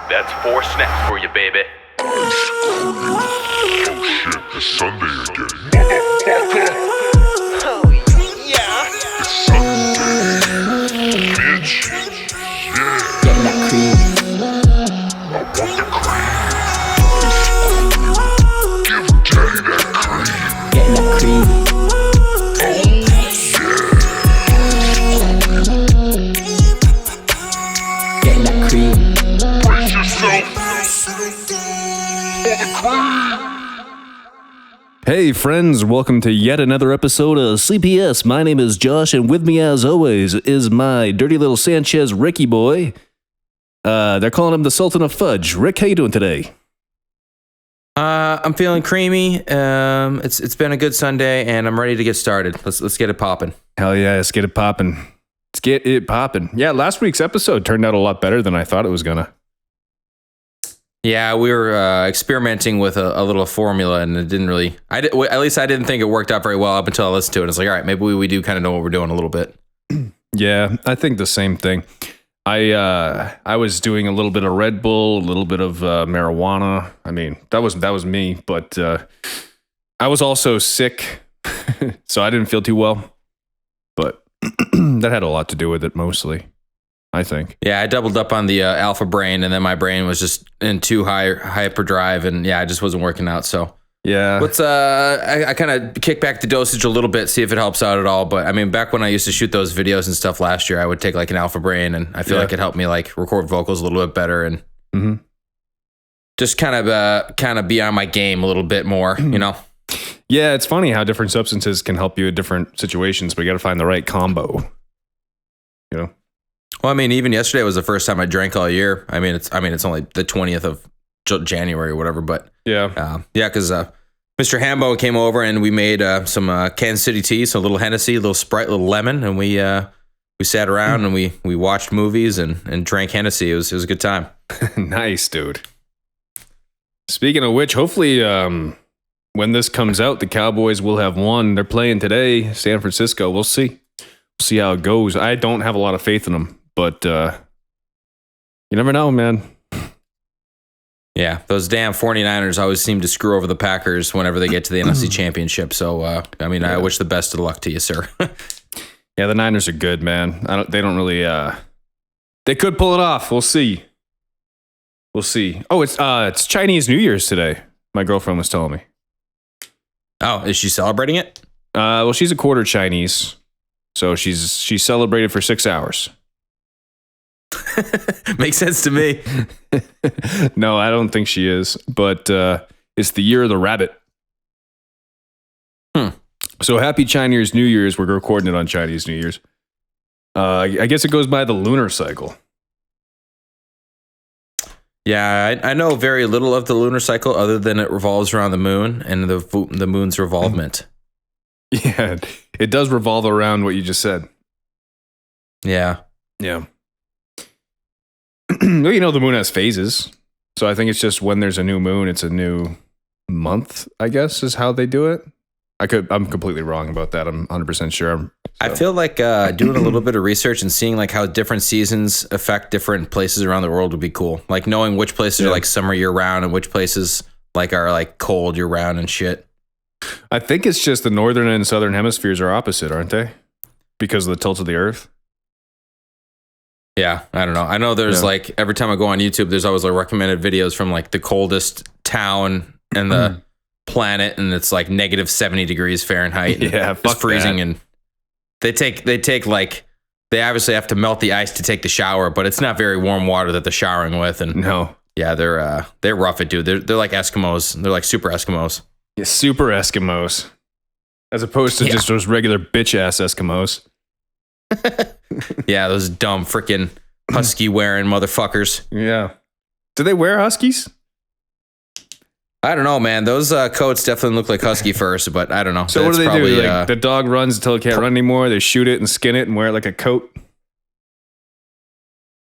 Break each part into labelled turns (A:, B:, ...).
A: That's 4 snaps for you, baby.
B: Oh shit, it's Sunday again.
A: Oh, yeah.
B: It's Sunday, bitch. Yeah.
C: Getting that cream.
B: I want the cream. Give daddy that cream.
C: Getting that cream. Getting that cream.
B: Brace yourself for the cream.
D: Hey friends, welcome to yet another episode of CPS. My name is Josh, and with me as always is my dirty little Sanchez Ricky boy. They're calling him the Sultan of Fudge. Rick, how you doing today?
E: I'm feeling creamy. It's been a good Sunday, and I'm ready to get started. Let's get it popping.
D: Hell yeah, let's get it popping. Let's get it popping. Yeah, last week's episode turned out a lot better than I thought it was gonna.
E: Yeah, we were experimenting with a little formula, and it didn't really. At least I didn't think it worked out very well up until I listened to it. It's like, all right, maybe we do kind of know what we're doing a little bit.
D: Yeah, I think the same thing. I was doing a little bit of Red Bull, a little bit of marijuana. I mean, that was me, but I was also sick, so I didn't feel too well. But that had a lot to do with it, mostly, I think.
E: Yeah, I doubled up on the alpha brain, and then my brain was just in too high hyperdrive, and yeah, I just wasn't working out. So
D: Yeah.
E: let's I kind of kick back the dosage a little bit, see if it helps out at all. But I mean, back when I used to shoot those videos and stuff last year, I would take like an alpha brain, and I feel like it helped me like record vocals a little bit better and just kind of be on my game a little bit more, you know.
D: Yeah, it's funny how different substances can help you in different situations, but you got to find the right combo. You know.
E: Well, I mean, even yesterday was the first time I drank all year. I mean, it's only the 20th of January or whatever, but
D: Yeah.
E: because Mr. Hambo came over and we made some Kansas City tea, so a little Hennessy, a little Sprite, a little lemon, and we sat around and we watched movies and drank Hennessy. It was a good time.
D: Nice, dude. Speaking of which, hopefully when this comes out, the Cowboys will have won. They're playing today, San Francisco. We'll see. We'll see how it goes. I don't have a lot of faith in them, but you never know, man.
E: Yeah, those damn 49ers always seem to screw over the Packers whenever they get to the NFC Championship. So, I mean, I wish the best of luck to you, sir.
D: Yeah, the Niners are good, man. They don't really. They could pull it off. We'll see. We'll see. Oh, it's Chinese New Year's today. My girlfriend was telling me.
E: Oh, is she celebrating it?
D: Well, she's a quarter Chinese, so she celebrated for 6 hours.
E: Makes sense to me.
D: No, I don't think she is, but it's the year of the rabbit. So happy Chinese New Year's. We're recording it on Chinese New Year's. I guess it goes by the lunar cycle.
E: Yeah, I know very little of the lunar cycle other than it revolves around the moon and the moon's revolvement.
D: Yeah, it does revolve around what you just said.
E: Yeah.
D: Yeah. Well, you know, the moon has phases. So I think it's just when there's a new moon, it's a new month, I guess, is how they do it. I'm completely wrong about that. I'm 100% sure.
E: I feel like doing a little bit of research and seeing like how different seasons affect different places around the world would be cool. Like knowing which places are like summer year round and which places like are like cold year round and shit.
D: I think it's just the northern and southern hemispheres are opposite, aren't they? Because of the tilt of the earth.
E: Yeah, I don't know. I know there's like every time I go on YouTube, there's always like recommended videos from like the coldest town in the planet, and it's like negative 70 degrees Fahrenheit.
D: Yeah,
E: it's freezing, and they take like they obviously have to melt the ice to take the shower, but it's not very warm water that they're showering with. And
D: no,
E: yeah, they're rough it, dude. They're like Eskimos. They're like super Eskimos.
D: Yeah, super Eskimos, as opposed to just those regular bitch ass Eskimos.
E: Yeah, those dumb freaking husky wearing motherfuckers.
D: Yeah. Do they wear huskies?
E: I don't know, man. Those coats definitely look like husky furs, but I don't know.
D: So what do they do? Like, the dog runs until it can't run anymore. They shoot it and skin it and wear it like a coat.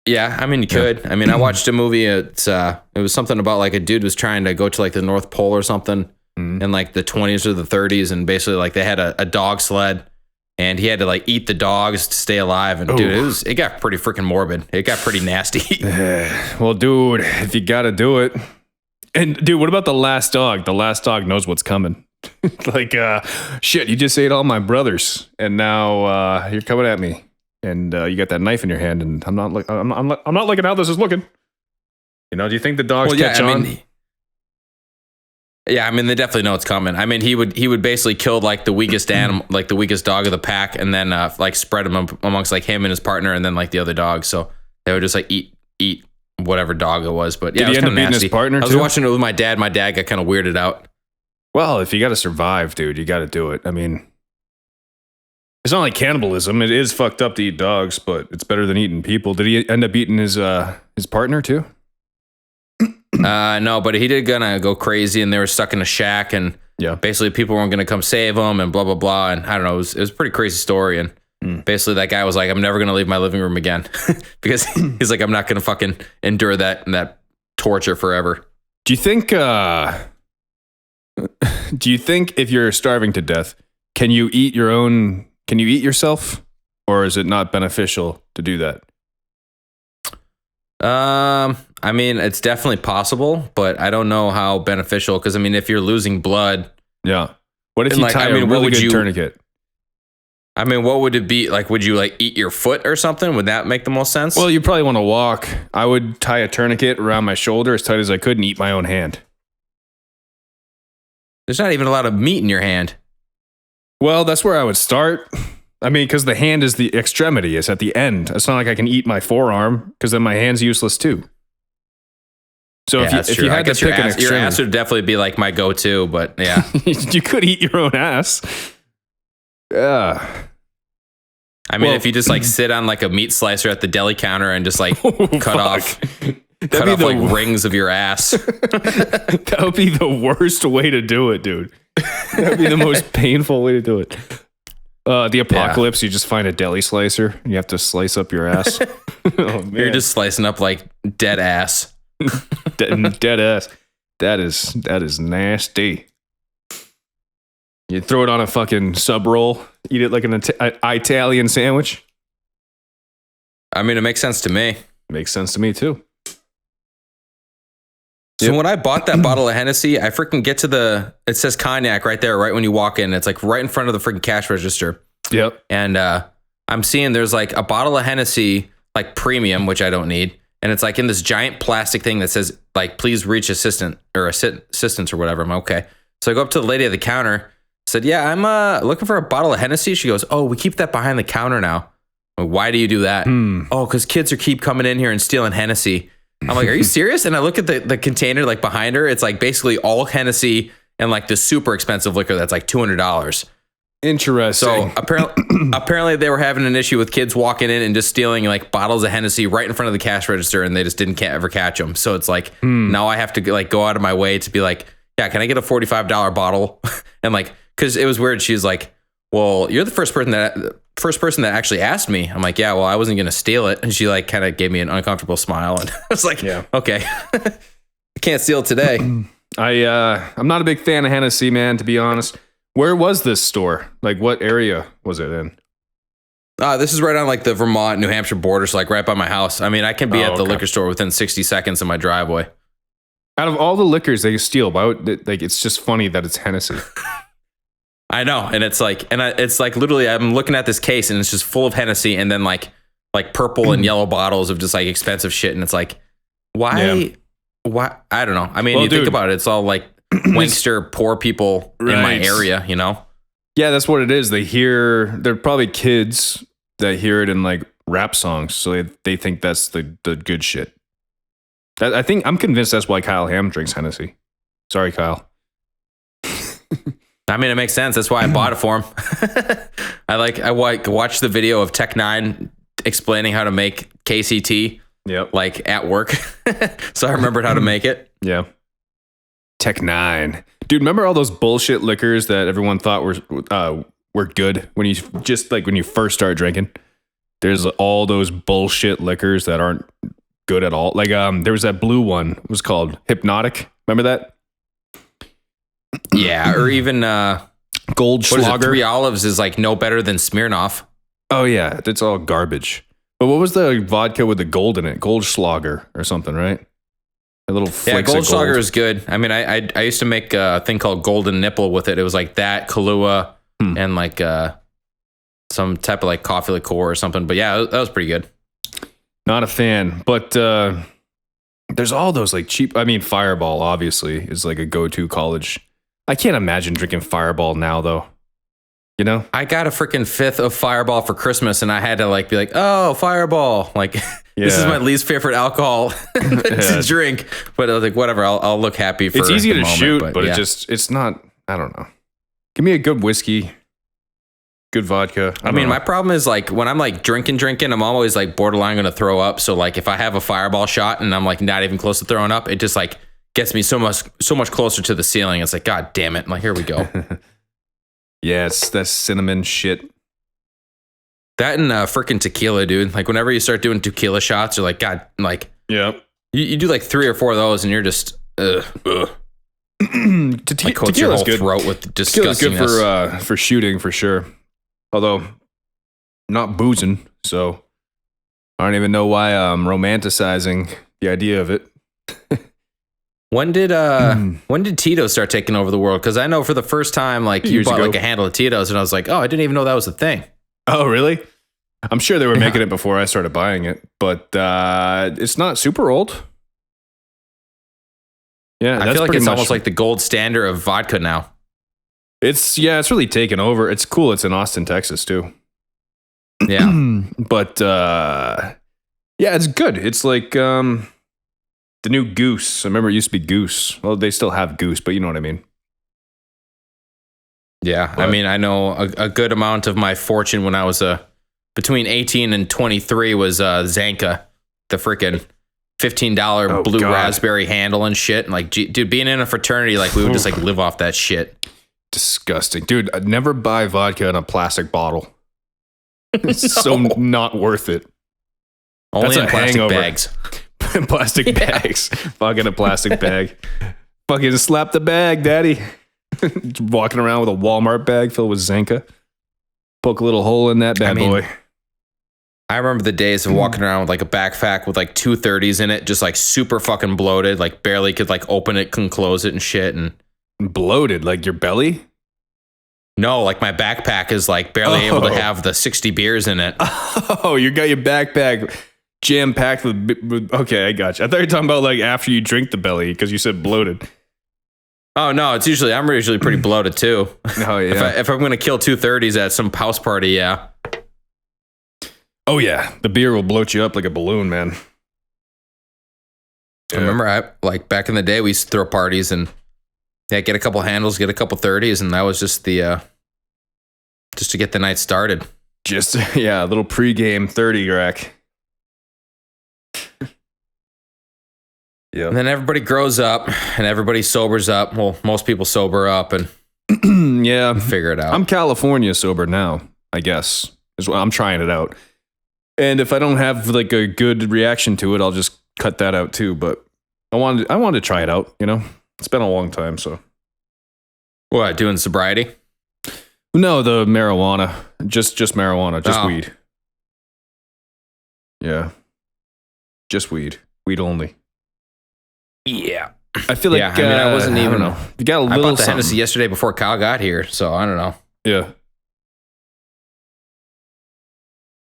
E: Yeah, I mean, you could. I mean, I watched a movie. It was something about like a dude was trying to go to like the North Pole or something in like the 20s or the 30s, and basically like they had a dog sled. and he had to like eat the dogs to stay alive. And dude, it got pretty freaking morbid. It got pretty nasty.
D: Well, dude, if you got to do it. And dude, what about the last dog? The last dog knows what's coming. Like, shit, you just ate all my brothers, and now you're coming at me, and you got that knife in your hand, and I'm not liking how this is looking. You know, do you think the dogs catch on?
E: Yeah, I mean, they definitely know it's coming. I mean, he would basically kill like the weakest animal, like the weakest dog of the pack, and then like spread him amongst like him and his partner, and then like the other dogs. So they would just like eat whatever dog it was. But yeah,
D: did he end up beating his partner?
E: I was watching it with my dad. My dad got kind of weirded out.
D: Well, if you got to survive, dude, you got to do it. I mean, it's not like cannibalism. It is fucked up to eat dogs, but it's better than eating people. Did he end up eating his partner too?
E: No, but he did gonna go crazy, and they were stuck in a shack, and basically people weren't gonna come save him, and blah blah blah. And I don't know, it was a pretty crazy story. And basically that guy was like, I'm never gonna leave my living room again because he's like, I'm not gonna fucking endure that torture forever.
D: Do you think if you're starving to death, can you eat yourself, or is it not beneficial to do that?
E: I mean, it's definitely possible, but I don't know how beneficial, because I mean, if you're losing blood,
D: what if you tie a really good tourniquet?
E: I mean, what would it be like? Would you like eat your foot or something? Would that make the most sense?
D: Well, you probably want to walk. I would tie a tourniquet around my shoulder as tight as I could and eat my own hand.
E: There's not even a lot of meat in your hand.
D: Well, that's where I would start. I mean, because the hand is the extremity. It's at the end. It's not like I can eat my forearm, because then my hand's useless too. So if you had to pick an extremity,
E: your ass would definitely be like my go-to. But yeah,
D: you could eat your own ass. Yeah.
E: I mean, if you just like sit on like a meat slicer at the deli counter and just like cut off like rings of your ass.
D: That would be the worst way to do it, dude. That'd be the most painful way to do it. The apocalypse, you just find a deli slicer and you have to slice up your ass. Oh, man.
E: You're just slicing up like dead ass.
D: Dead ass. That is nasty. You throw it on a fucking sub roll, eat it like an Italian sandwich.
E: I mean, it makes sense to me.
D: Makes sense to me too.
E: So when I bought that bottle of Hennessy, I freaking get to it says cognac right there, right when you walk in. It's like right in front of the freaking cash register.
D: Yep.
E: And I'm seeing there's like a bottle of Hennessy, like premium, which I don't need. And it's like in this giant plastic thing that says like, please reach assistance or whatever. I'm okay. So I go up to the lady at the counter, said, yeah, I'm looking for a bottle of Hennessy. She goes, oh, we keep that behind the counter now. I'm like, why do you do that? Oh, because kids keep coming in here and stealing Hennessy. I'm like, are you serious? And I look at the container like behind her. It's like basically all Hennessy and like the super expensive liquor that's like $200.
D: Interesting.
E: So apparently they were having an issue with kids walking in and just stealing like bottles of Hennessy right in front of the cash register, and they just didn't ever catch them. So it's like now I have to like go out of my way to be like, yeah, can I get a $45 bottle? And like, because it was weird. She's like, well, you're the first person that actually asked me. I'm like, yeah, well, I wasn't gonna steal it. And she like kind of gave me an uncomfortable smile, and I was like, yeah, okay, I can't steal it today.
D: I'm not a big fan of Hennessy, man, to be honest. Where was this store? Like, what area was it in?
E: This is right on like the Vermont, New Hampshire border, so like right by my house. I mean, I can be at the liquor store within 60 seconds of my driveway.
D: Out of all the liquors they steal, why would, like, it's just funny that it's Hennessy.
E: I know, and it's like, it's like literally, I'm looking at this case, and it's just full of Hennessy, and then like purple and yellow bottles of just like expensive shit, and it's like, why? Yeah. Why? I don't know. I mean, think about it. It's all like wankster poor people in my area, you know?
D: Yeah, that's what it is. They're probably kids that hear it in like rap songs, so they think that's the good shit. I'm convinced that's why Kyle Ham drinks Hennessy. Sorry, Kyle.
E: I mean, it makes sense. That's why I bought it for him. I watched the video of Tech Nine explaining how to make KCT.
D: Yep. Like
E: at work. So I remembered how to make it.
D: Yeah. Tech Nine. Dude, remember all those bullshit liquors that everyone thought were good when you first start drinking? There's all those bullshit liquors that aren't good at all. Like there was that blue one. It was called Hypnotic. Remember that?
E: Yeah, or even
D: Goldschlager.
E: 3 Olives is like no better than Smirnoff.
D: Oh yeah, it's all garbage. But what was the vodka with the gold in it? Goldschlager or something, right? A little
E: Yeah,
D: flakes of
E: Goldschlager
D: gold.
E: is good. I mean, I used to make a thing called Golden Nipple with it. It was like that, Kahlua, and like some type of like coffee liqueur or something. But yeah, that was pretty good.
D: Not a fan, but there's all those like cheap. I mean, Fireball obviously is like a go-to college. I can't imagine drinking Fireball now, though. You know,
E: I got a freaking 5th of Fireball for Christmas, and I had to like be like, oh, Fireball, like this is my least favorite alcohol to drink. But I was like, whatever, I'll look happy for.
D: It's easy
E: the
D: to
E: moment,
D: shoot, but
E: yeah.
D: it's not. I don't know. Give me a good whiskey, good vodka.
E: I mean, my problem is like when I'm like drinking, I'm always like borderline going to throw up. So like if I have a Fireball shot and I'm like not even close to throwing up, it just like gets me so much closer to the ceiling. It's like, God damn it! I'm like, here we go.
D: Yeah, it's that cinnamon shit.
E: That and freaking tequila, dude. Like whenever you start doing tequila shots, you're like, God, like
D: Yeah.
E: you do like 3 or 4 of those, and you're just like coats your whole throat with
D: Tequila's good
E: disgustingness.
D: for shooting for sure. Although not boozing, so I don't even know why I'm romanticizing the idea of it.
E: When did Tito's start taking over the world? Because I know for the first time, like you
D: Years
E: bought
D: ago.
E: like a handle of Tito's, and I was like, oh, I didn't even know that was a thing.
D: Oh, really? I'm sure they were making it before I started buying it, but it's not super old. Yeah,
E: I
D: that's
E: feel like
D: pretty
E: it's
D: much-
E: almost like the gold standard of vodka now.
D: it's really taken over. It's cool. It's in Austin, Texas, too.
E: Yeah.
D: But yeah, it's good. It's like the new Goose. I remember it used to be Goose. Well, they still have Goose, but you know what I mean.
E: Yeah,
D: But-
E: I mean, I know a good amount of my fortune when I was between 18 and 23 was Zanka, the freaking $15
D: Oh,
E: blue
D: God.
E: raspberry handle and shit. And like, dude, being in a fraternity, like we would just like live off that shit.
D: Disgusting. Dude, I'd never buy vodka in a plastic bottle. It's so not worth it.
E: Only
D: That's
E: in
D: a
E: plastic
D: hangover.
E: bags.
D: Plastic bags. Fucking a plastic bag. Fucking slap the bag, daddy. Walking around with a Walmart bag filled with Zanka. Poke a little hole in that bad boy.
E: I remember the days of walking around with like a backpack with like 230s in it, just like super fucking bloated, like barely could like open it, couldn't close it and shit. And
D: Bloated, like your belly?
E: no, like my backpack is like barely able to have the 60 beers in it.
D: Oh, you got your backpack jam packed with. Okay, I got you. I thought you were talking about like after you drink the belly because you said bloated.
E: Oh no, I'm usually pretty bloated too.
D: Oh yeah.
E: If I'm gonna kill 230s at some house party, yeah.
D: Oh yeah, the beer will bloat you up like a balloon, man.
E: I remember like back in the day we used to throw parties and get a couple handles, get a couple 30s, and that was just the just to get the night started.
D: Just a little pregame 30 rack. Yeah.
E: And then everybody grows up and everybody sobers up. Well, most people sober up and
D: Yeah.
E: figure it out.
D: I'm California sober now, I guess. Is what I'm trying it out. And if I don't have like a good reaction to it, I'll just cut that out too. But I wanted to try it out, you know? It's been a long time, so.
E: What, doing sobriety?
D: No, the marijuana. Just marijuana, just
E: Oh.
D: weed. Yeah. Just weed. Weed only.
E: Yeah.
D: I feel like
E: Yeah, I mean, I wasn't
D: I
E: even-
D: don't know. You got a
E: I
D: little
E: bought the
D: something.
E: Hennessy yesterday before Kyle got here, so I don't know.
D: Yeah.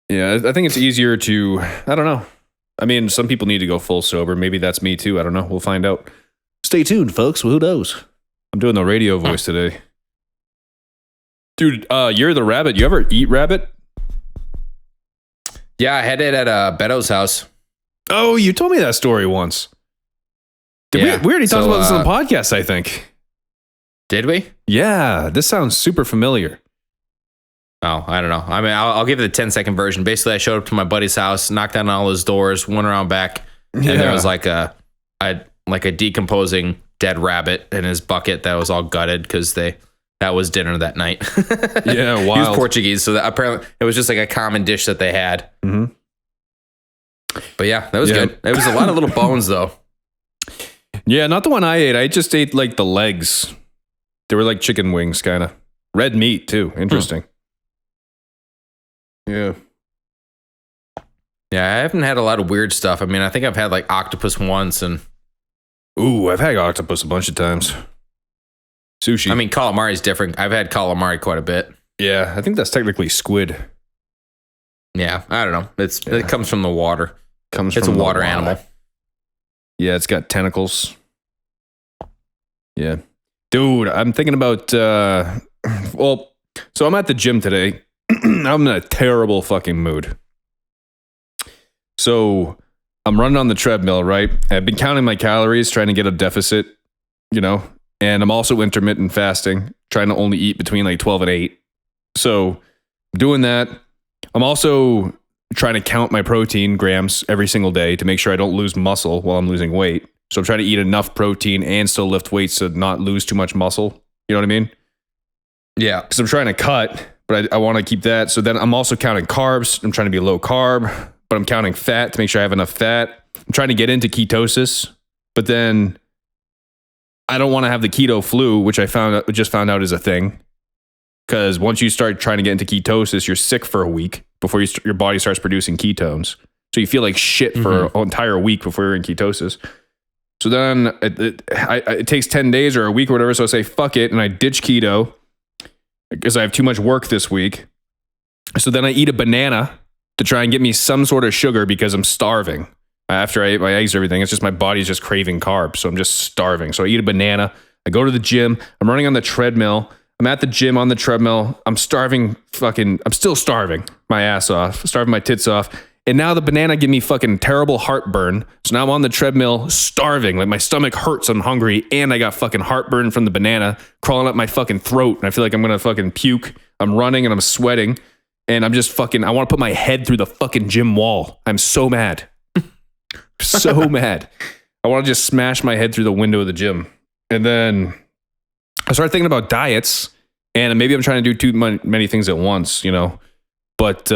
D: Yeah, I think it's easier to, I don't know. I mean, some people need to go full sober. Maybe that's me too. I don't know. We'll find out. Stay tuned, folks. Who knows? I'm doing the radio voice today. Dude, you're the rabbit. You ever eat rabbit?
E: Yeah, I had it at Beto's house.
D: Oh, you told me that story once.
E: Yeah,
D: We already talked
E: so,
D: about this on the podcast, I think.
E: Did we?
D: Yeah, this sounds super familiar.
E: Oh, I don't know. I mean, I'll give you the 10-second version. Basically, I showed up to my buddy's house, knocked on all his doors, went around back, and there
D: Yeah.
E: was like a decomposing dead rabbit in his bucket that was all gutted because that was dinner that night.
D: Yeah,
E: He was
D: wild.
E: Portuguese, so that apparently it was just like a common dish that they had.
D: Mhm.
E: But yeah, that was
D: Yeah.
E: good. It was a lot of little bones though.
D: Yeah, not the one I ate. I just ate like the legs. They were like chicken wings, kind of. Red meat too. Interesting. Yeah.
E: Yeah, I haven't had a lot of weird stuff. I mean, I think I've had like octopus once and
D: Ooh, I've had octopus a bunch of times. Sushi.
E: I mean, calamari is different. I've had calamari quite a bit.
D: Yeah, I think that's technically squid.
E: Yeah, I don't know. It comes from the water. It's a
D: the
E: water animal.
D: Yeah, it's got tentacles. Yeah. Dude, I'm thinking about so I'm at the gym today. I'm in a terrible fucking mood. So I'm running on the treadmill, right? I've been counting my calories, trying to get a deficit, you know, and I'm also intermittent fasting, trying to only eat between like 12 and 8. So doing that. I'm also trying to count my protein grams every single day to make sure I don't lose muscle while I'm losing weight. So I'm trying to eat enough protein and still lift weights to not lose too much muscle. You know what I mean?
E: Yeah.
D: Because I'm trying to cut, but I want to keep that. So then I'm also counting carbs. I'm trying to be low carb, but I'm counting fat to make sure I have enough fat. I'm trying to get into ketosis, but then I don't want to have the keto flu, which I just found out is a thing. Because once you start trying to get into ketosis, you're sick for a week before your body starts producing ketones. So you feel like shit for an entire week before you're in ketosis. So then it takes 10 days or a week or whatever. So I say, fuck it. And I ditch keto because I have too much work this week. So then I eat a banana to try and get me some sort of sugar because I'm starving. After I ate my eggs and everything, it's just my body's just craving carbs. So I'm just starving. So I eat a banana. I go to the gym. I'm running on the treadmill. I'm at the gym on the treadmill. I'm starving I'm still starving my ass off, starving my tits off. And now the banana give me fucking terrible heartburn. So now I'm on the treadmill starving. Like my stomach hurts. I'm hungry. And I got fucking heartburn from the banana crawling up my fucking throat. And I feel like I'm going to fucking puke. I'm running and I'm sweating. And I'm just fucking, I want to put my head through the fucking gym wall. I'm so mad. So mad. I want to just smash my head through the window of the gym. And then I started thinking about diets, and maybe I'm trying to do too many things at once, you know. But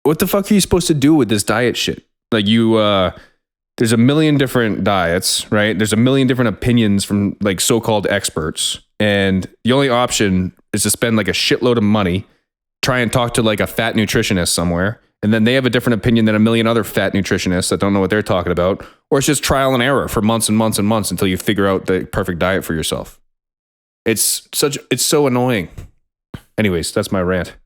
D: what the fuck are you supposed to do with this diet shit? Like there's a million different diets, right? There's a million different opinions from like so-called experts, and the only option is to spend like a shitload of money, try and talk to like a fat nutritionist somewhere, and then they have a different opinion than a million other fat nutritionists that don't know what they're talking about, or it's just trial and error for months and months and months until you figure out the perfect diet for yourself. It's so annoying. Anyways, that's my rant.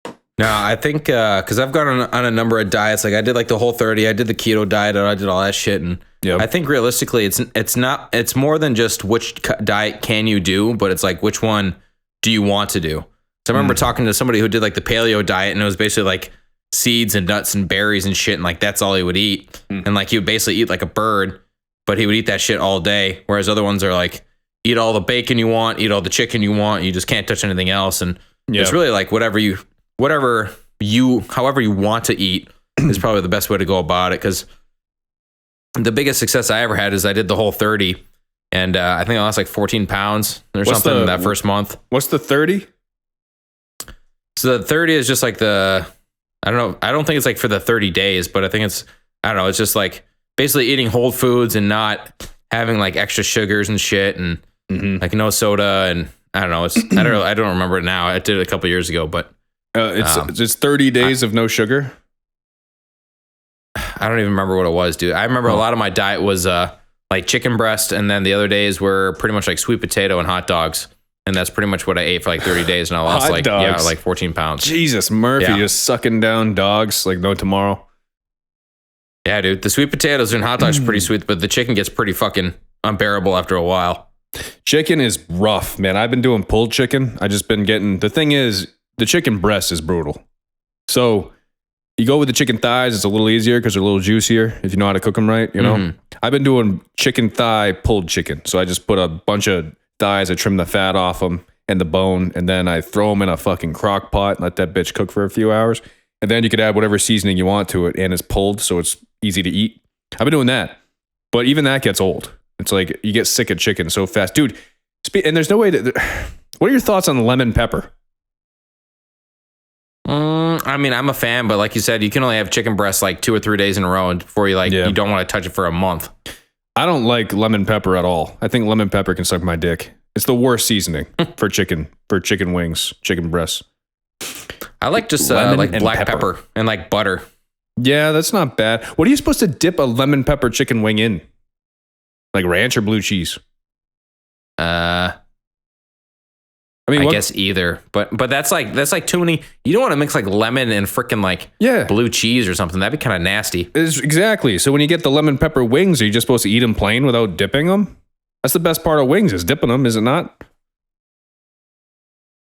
E: No, I think because I've gone on a number of diets. Like I did like the Whole30, I did the keto diet, I did all that shit, and I think realistically, it's more than just which diet can you do, but it's like which one do you want to do. So I remember talking to somebody who did like the paleo diet, and it was basically like seeds and nuts and berries and shit, and like that's all he would eat, and like he would basically eat like a bird, but he would eat that shit all day. Whereas other ones are like eat all the bacon you want, eat all the chicken you want, you just can't touch anything else, and it's really like however you want to eat is probably the best way to go about it. Because the biggest success I ever had is I did the Whole30, and I think I lost like 14 pounds or something in that first month.
D: What's the 30?
E: So the 30 is just like I don't know. I don't think it's like for the 30 days, but I think it's just like basically eating whole foods and not having like extra sugars and shit, and like no soda, and I don't know. I don't remember it now. I did it a couple years ago, but
D: it's 30 days of no sugar.
E: I don't even remember what it was, dude. I remember a lot of my diet was like chicken breast, and then the other days were pretty much like sweet potato and hot dogs. And that's pretty much what I ate for like 30 days, and I lost like 14 pounds.
D: Jesus, Murphy, just sucking down dogs like no tomorrow.
E: Yeah, dude. The sweet potatoes and hot dogs are pretty sweet, but the chicken gets pretty fucking unbearable after a while.
D: Chicken is rough, man. I've been doing pulled chicken. I just been getting, the thing is, the chicken breast is brutal. So you go with the chicken thighs, it's a little easier because they're a little juicier if you know how to cook them right, you know? I've been doing chicken thigh pulled chicken. So I just put a bunch of thighs, I trim the fat off them and the bone, and then I throw them in a fucking crock pot and let that bitch cook for a few hours. And then you could add whatever seasoning you want to it, and it's pulled, so it's easy to eat. I've been doing that. But even that gets old. It's like you get sick of chicken so fast. Dude, and there's no way to... What are your thoughts on lemon pepper?
E: I mean, I'm a fan, but like you said, you can only have chicken breast like 2 or 3 days in a row before you you don't want to touch it for a month.
D: I don't like lemon pepper at all. I think lemon pepper can suck my dick. It's the worst seasoning for chicken wings, chicken breasts.
E: I like just
D: Lemon
E: like
D: and
E: black
D: pepper.
E: pepper and like butter.
D: Yeah, that's not bad. What are you supposed to dip a lemon pepper chicken wing in? Like ranch or blue cheese?
E: I
D: what-
E: guess either, but that's like too many. You don't want to mix like lemon and freaking like
D: Yeah.
E: blue cheese or something. That'd be kind of nasty.
D: Exactly. So when you get the lemon pepper wings, are you just supposed to eat them plain without dipping them? That's the best part of wings is dipping them, is it not?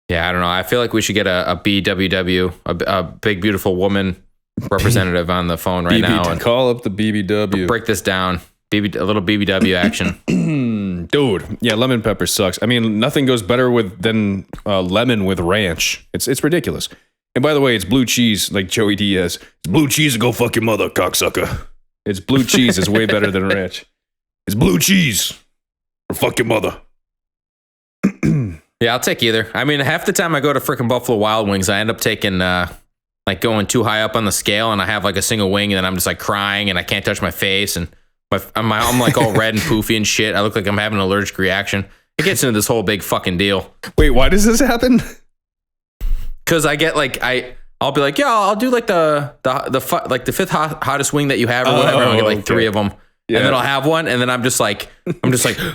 E: Yeah, I don't know. I feel like we should get a BWW, a big beautiful woman representative on the phone right now and
D: call up the BBW.
E: break this down. A little BBW action.
D: Dude, yeah, lemon pepper sucks. I mean, nothing goes better than lemon with ranch. It's ridiculous. And by the way, it's blue cheese, like Joey Diaz. It's blue cheese to go fuck your mother, cocksucker. It's blue cheese is way better than ranch. It's blue cheese or fuck your mother.
E: Yeah, I'll take either. I mean, half the time I go to freaking Buffalo Wild Wings, I end up taking like going too high up on the scale, and I have like a single wing, and then I'm just like crying, and I can't touch my face, and I'm like all red and poofy and shit. I look like I'm having an allergic reaction. It gets into this whole big fucking deal.
D: Wait, why does this happen?
E: Because I get like I'll be like, yeah, I'll do like the fifth hottest wing that you have or whatever. I'll get like 3 of them.
D: Yeah.
E: And then I'll have one, and then I'm just like,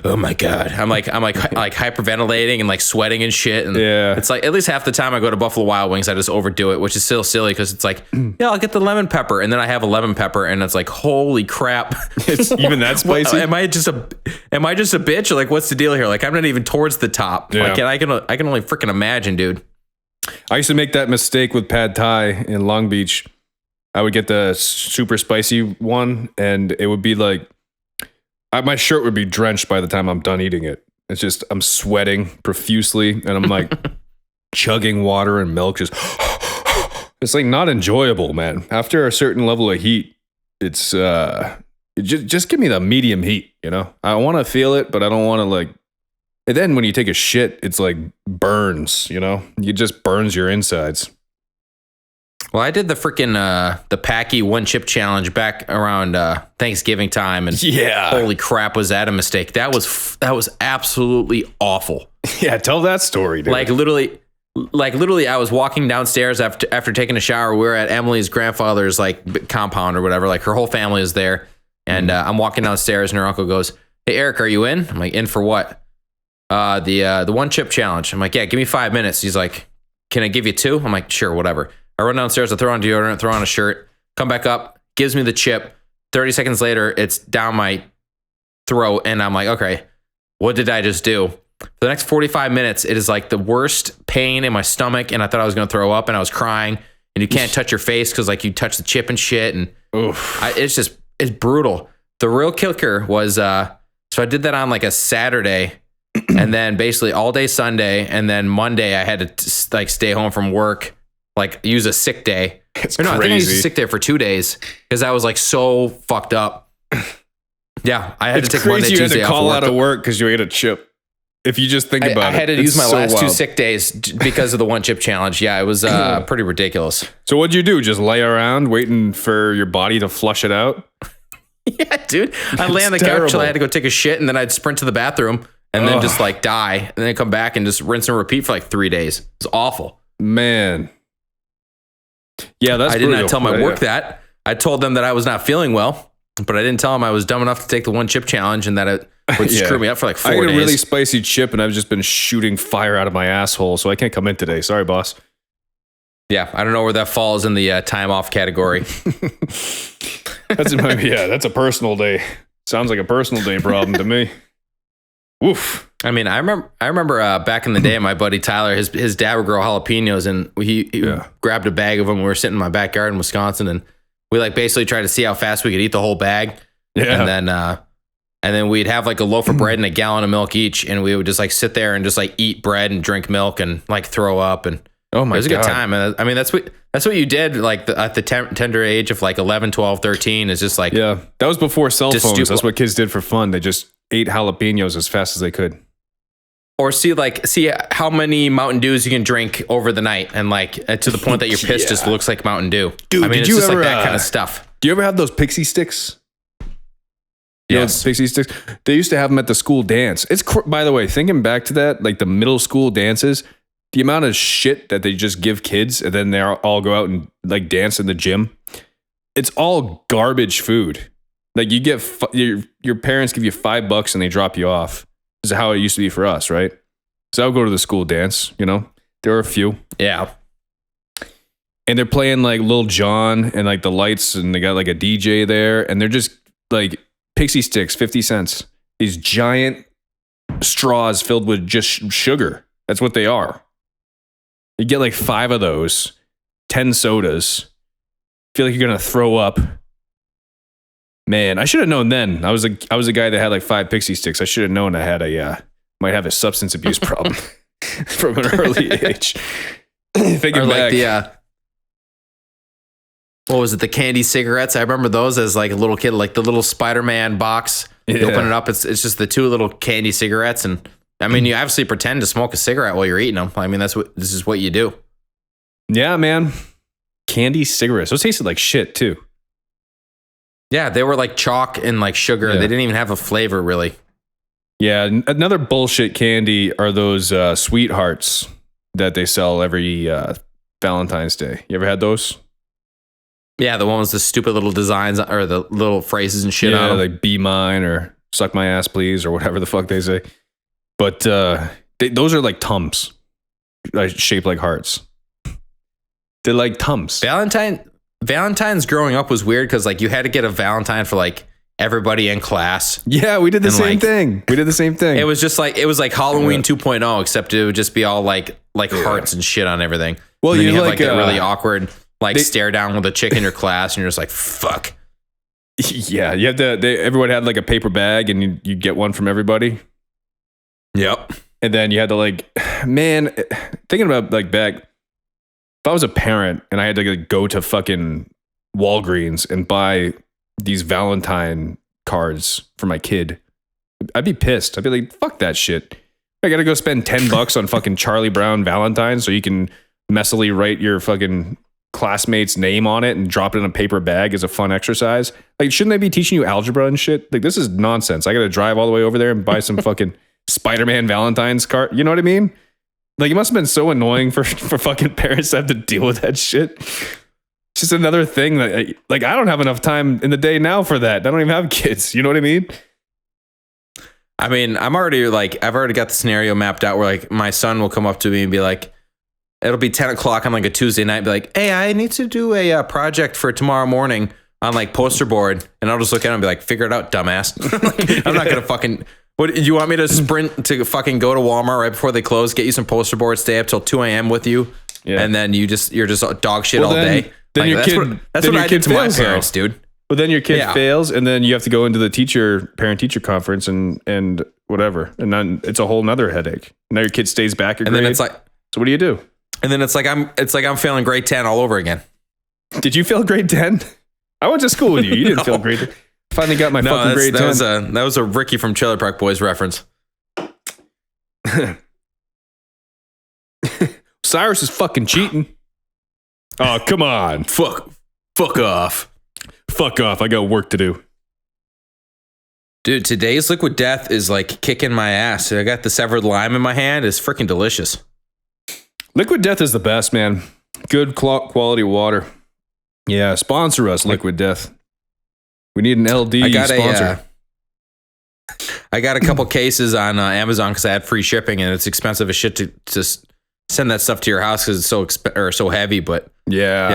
E: oh my god, I'm like hyperventilating and like sweating and shit. And
D: Yeah.
E: it's like at least half the time I go to Buffalo Wild Wings, I just overdo it, which is still silly because it's like, yeah, I'll get the lemon pepper, and then I have a lemon pepper, and it's like, holy crap,
D: It's even that spicy?
E: Am I just a bitch? Or like, what's the deal here? Like, I'm not even towards the top.
D: Yeah.
E: Like, I can only freaking imagine, dude.
D: I used to make that mistake with pad thai in Long Beach. I would get the super spicy one, and it would be like my shirt would be drenched by the time I'm done eating it. It's just I'm sweating profusely, and I'm like chugging water and milk. Just it's like not enjoyable, man. After a certain level of heat, it's just give me the medium heat. You know, I want to feel it, but I don't want to like. And then when you take a shit, it's like burns. You know, it just burns your insides.
E: Well, I did the freaking the Packy one chip challenge back around Thanksgiving time, and
D: Yeah.
E: holy crap, was that a mistake? That was absolutely awful.
D: Yeah, tell that story, dude.
E: Like literally, I was walking downstairs after taking a shower. We were at Emily's grandfather's like compound or whatever. Like her whole family is there, and I'm walking downstairs, and her uncle goes, "Hey, Eric, are you in?" I'm like, "In for what?" The one chip challenge. I'm like, "Yeah, give me 5 minutes." He's like, "Can I give you 2?" I'm like, "Sure, whatever." I run downstairs, I throw on deodorant, throw on a shirt, come back up, gives me the chip. 30 seconds later, it's down my throat, and I'm like, okay, what did I just do? For the next 45 minutes, it is like the worst pain in my stomach, and I thought I was going to throw up, and I was crying, and you can't touch your face because like you touch the chip and shit, and it's brutal. The real kicker was, so I did that on like a Saturday, and then basically all day Sunday, and then Monday I had to like stay home from work, like use a sick day.
D: It's
E: Or no, I think I used a
D: crazy.
E: sick day for 2 days because I was like so fucked up. Yeah, I had
D: It's
E: to take
D: crazy
E: Monday,
D: you had
E: Tuesday
D: to
E: off
D: call
E: work.
D: out of work because you ate a chip. If you just think about
E: I had to
D: it,
E: use my
D: it's so
E: last 2
D: wild.
E: sick days because of the one chip challenge. Yeah, it was pretty ridiculous.
D: So what'd you do? Just lay around waiting for your body to flush it out?
E: Yeah, dude. I'd lay on the couch
D: terrible.
E: till I had to go take a shit, and then I'd sprint to the bathroom and then just like die, and then come back and just rinse and repeat for like 3 days. It's awful.
D: Man. Yeah, that's
E: I did
D: brutal.
E: not tell my
D: Yeah,
E: work
D: yeah.
E: that. I told them that I was not feeling well, but I didn't tell them I was dumb enough to take the one chip challenge and that it would
D: Yeah.
E: screw me up for like 4
D: I ate
E: days.
D: a really spicy chip and I've just been shooting fire out of my asshole, so I can't come in today. Sorry, boss.
E: Yeah, I don't know where that falls in the time off category.
D: That's a personal day. Sounds like a personal day problem to me. Woof.
E: I mean, I remember back in the day, my buddy Tyler, his dad would grow jalapenos, and he grabbed a bag of them. We were sitting in my backyard in Wisconsin, and we like basically tried to see how fast we could eat the whole bag.
D: Yeah.
E: And then we'd have like a loaf of bread and a gallon of milk each, and we would just like sit there and just like eat bread and drink milk and like throw up, and
D: Oh my
E: it was a
D: God.
E: good time. And I mean, that's what you did like at the tender age of like 11, 12, 13 is just like,
D: Yeah. That was before cell
E: Just
D: phones.
E: stupid.
D: That's what kids did for fun. They just ate jalapenos as fast as they could.
E: or see how many Mountain Dews you can drink over the night, and like to the point that your piss just looks like Mountain Dew.
D: Dude,
E: I mean,
D: did
E: it's
D: you
E: just
D: ever,
E: like that kind of stuff.
D: Do you ever have those pixie sticks? You
E: Yes.
D: know, pixie sticks. They used to have them at the school dance. By the way, thinking back to that, like the middle school dances, the amount of shit that they just give kids and then they all go out and like dance in the gym. It's all garbage food. Like you get your parents give you $5 and they drop you off. This is how it used to be for us, right? So I would go to the school dance. You know, there were a few.
E: Yeah.
D: And they're playing like Lil Jon and like the lights and they got like a DJ there and they're just like pixie sticks, 50 cents. These giant straws filled with just sugar. That's what they are. You get like 5 of those, 10 sodas. Feel like you're going to throw up. Man, I should have known then. I was a guy that had like 5 pixie sticks. I should have known I had might have a substance abuse problem from an early age. Thinking
E: Or like
D: back.
E: what was it? The candy cigarettes. I remember those as like a little kid, like the little Spider-Man box. You
D: Yeah.
E: open it up. It's just the 2 little candy cigarettes. And I mean, you obviously pretend to smoke a cigarette while you're eating them. I mean, this is what you do.
D: Yeah, man. Candy cigarettes. Those tasted like shit too.
E: Yeah. They were like chalk and like sugar.
D: Yeah.
E: They didn't even have a flavor really.
D: Yeah, another bullshit candy are those sweethearts that they sell every Valentine's Day. You ever had those?
E: Yeah. The one with the stupid little designs or the little phrases and shit on them.
D: like be mine or suck my ass please or whatever the fuck they say. But those are like Tums, shaped like hearts. They're like Tums.
E: Valentine's growing up was weird because like you had to get a Valentine for like everybody in class.
D: Yeah, we did the
E: And,
D: same
E: like,
D: thing. We did the same thing.
E: It was like Halloween 2.0, except it would just be all like hearts and shit on everything.
D: Well,
E: and then
D: you
E: have
D: like,
E: like that really
D: uh,
E: awkward stare down with a chick in your class, and you're just like, fuck.
D: Yeah, you had everyone had like a paper bag and you get one from everybody.
E: Yep.
D: And then you had to like, man, thinking about like back, if I was a parent and I had to like, go to fucking Walgreens and buy these Valentine cards for my kid, I'd be pissed. I'd be like, fuck that shit. I gotta go spend $10 on fucking Charlie Brown Valentine so you can messily write your fucking classmate's name on it and drop it in a paper bag as a fun exercise. Like, shouldn't they be teaching you algebra and shit? Like, this is nonsense. I gotta drive all the way over there and buy some fucking Spider-Man Valentine's card. You know what I mean? Like, it must have been so annoying for fucking parents to have to deal with that shit. It's just another thing that, like, I don't have enough time in the day now for that. I don't even have kids. You know what I mean?
E: I mean, I've already got the scenario mapped out where like my son will come up to me and be like, it'll be 10 o'clock on like a Tuesday night, be like, hey, I need to do a project for tomorrow morning on like poster board. And I'll just look at him and be like, figure it out, dumbass. Like, I'm not going to fucking, what, you want me to sprint to fucking go to Walmart right before they close, get you some poster boards, stay up till 2 a.m. with you.
D: Yeah.
E: And then you're just dog shit all
D: then-
E: day.
D: then your
E: that's
D: kid-
E: what, that's
D: then
E: what
D: your
E: I did
D: kid
E: to my
D: fails, though.
E: parents, dude.
D: But then your kid
E: Yeah.
D: fails, and then you have to go into the parent-teacher conference and whatever. And then it's a whole nother headache. Now your kid stays back at
E: And
D: grade.
E: then it's like,
D: so what do you do?
E: and then it's like I'm failing grade 10 all over again.
D: Did you fail grade 10? I went to school with you. You didn't
E: No.
D: fail grade 10. Finally got my fucking grade 10.
E: That was a Ricky from Trailer Park Boys reference.
D: Cyrus is fucking cheating. Oh, come on.
E: Fuck off.
D: Fuck off. I got work to do.
E: Dude, today's Liquid Death is like kicking my ass. I got the severed lime in my hand. It's freaking delicious.
D: Liquid Death is the best, man. Good quality water. Yeah, sponsor us, Liquid Death. We need an LD sponsor.
E: I got a couple cases on Amazon because I had free shipping, and it's expensive as shit to send that stuff to your house because it's so heavy. But
D: Yeah.